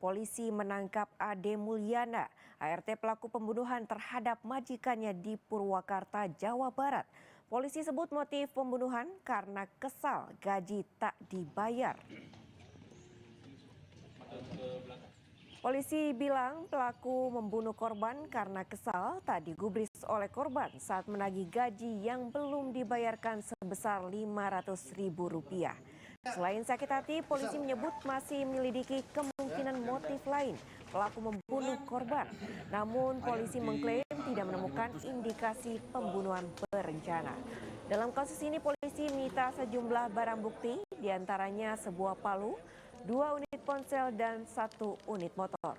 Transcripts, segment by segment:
polisi menangkap Ade Mulyana, ART pelaku pembunuhan terhadap majikannya di Purwakarta, Jawa Barat. Polisi sebut motif pembunuhan karena kesal gaji tak dibayar. Polisi bilang pelaku membunuh korban karena kesal tak digubris oleh korban saat menagih gaji yang belum dibayarkan sebesar Rp500.000. Selain sakit hati, polisi menyebut masih menyelidiki kemungkinan motif lain pelaku membunuh korban. Namun polisi mengklaim tidak menemukan indikasi pembunuhan berencana. Dalam kasus ini polisi menyita sejumlah barang bukti, diantaranya sebuah palu, 2 unit ponsel dan 1 unit motor.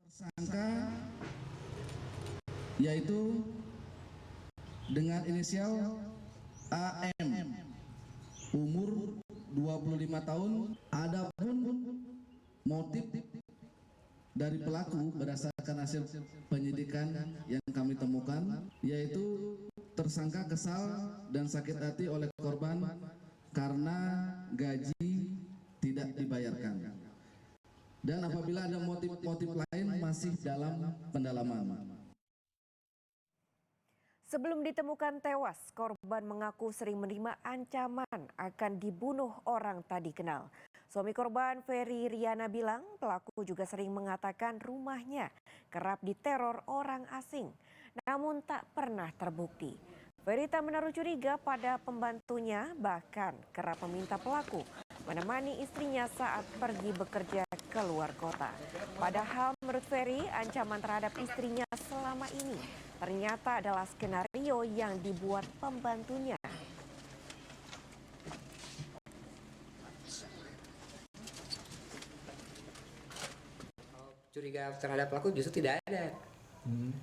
Tersangka yaitu dengan inisial AM, umur 25 tahun. Adapun motif dari pelaku berdasarkan hasil penyidikan yang kami temukan, yaitu tersangka kesal dan sakit hati oleh korban karena gaji tidak dibayarkan. Dan apabila ada motif-motif lain masih dalam pendalaman. Sebelum ditemukan tewas, korban mengaku sering menerima ancaman akan dibunuh orang tak dikenal. Suami korban, Ferry Riana, bilang pelaku juga sering mengatakan rumahnya kerap diteror orang asing, namun tak pernah terbukti. Ferry tak menaruh curiga pada pembantunya, bahkan kerap meminta pelaku menemani istrinya saat pergi bekerja ke luar kota. Padahal menurut Ferry, ancaman terhadap istrinya selama ini ternyata adalah skenario yang dibuat pembantunya. Curiga terhadap pelaku justru tidak ada.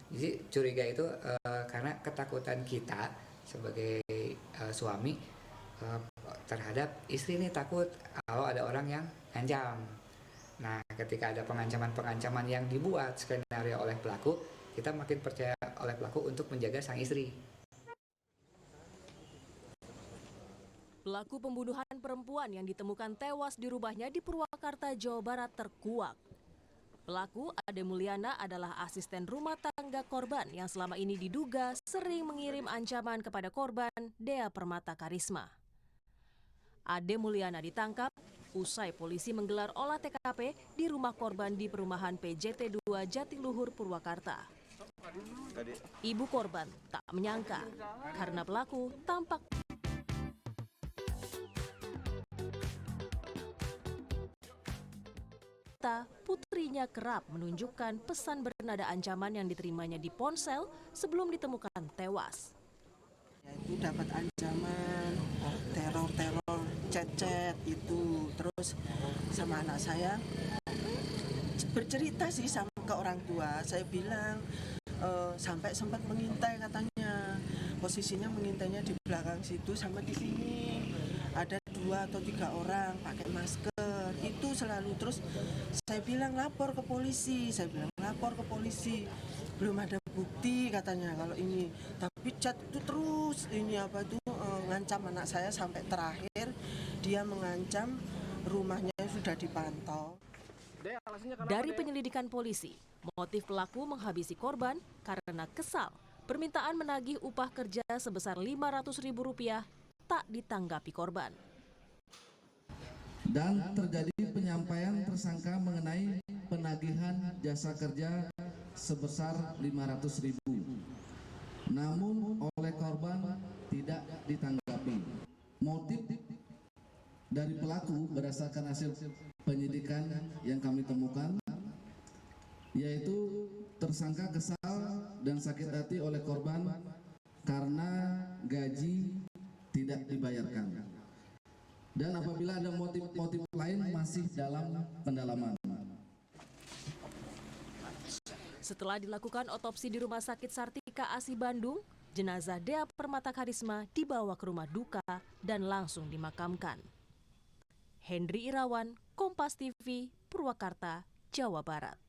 Jadi curiga itu karena ketakutan kita sebagai suami terhadap istri ini, takut kalau ada orang yang ancam. Nah, ketika ada pengancaman-pengancaman yang dibuat skenario oleh pelaku, kita makin percaya oleh pelaku untuk menjaga sang istri. Pelaku pembunuhan perempuan yang ditemukan tewas di rumahnya di Purwakarta, Jawa Barat terkuak. Pelaku, Ade Mulyana, adalah asisten rumah tangga korban yang selama ini diduga sering mengirim ancaman kepada korban, Dea Permata Karisma. Ade Mulyana ditangkap usai polisi menggelar olah TKP di rumah korban di perumahan PJT 2 Jatiluhur, Purwakarta. Ibu korban tak menyangka karena pelaku tampak putrinya kerap menunjukkan pesan bernada ancaman yang diterimanya di ponsel sebelum ditemukan tewas. Itu dapat ancaman, teror, chat itu, terus sama anak saya bercerita sih sama ke orang tua. Saya bilang sampai sempat mengintai, katanya posisinya mengintainya di belakang situ sama di sini. Ada 2 atau 3 orang pakai masker, itu selalu. Terus saya bilang lapor ke polisi, belum ada bukti katanya kalau ini. Tapi chat itu terus ngancam anak saya sampai terakhir dia mengancam rumahnya sudah dipantau. Dari penyelidikan polisi, motif pelaku menghabisi korban karena kesal. Permintaan menagih upah kerja sebesar Rp500.000 tak ditanggapi korban. Dan terjadi penyampaian tersangka mengenai penagihan jasa kerja sebesar Rp500.000. Namun oleh korban tidak ditanggapi. Motif dari pelaku berdasarkan hasil penyidikan yang kami temukan, yaitu tersangka kesal dan sakit hati oleh korban karena gaji tidak dibayarkan. Dan apabila ada motif-motif lain masih dalam pendalaman. Setelah dilakukan otopsi di Rumah Sakit Sartika Asih Bandung, jenazah Dea Permata Karisma dibawa ke rumah duka dan langsung dimakamkan. Hendri Irawan, Kompas TV, Purwakarta, Jawa Barat.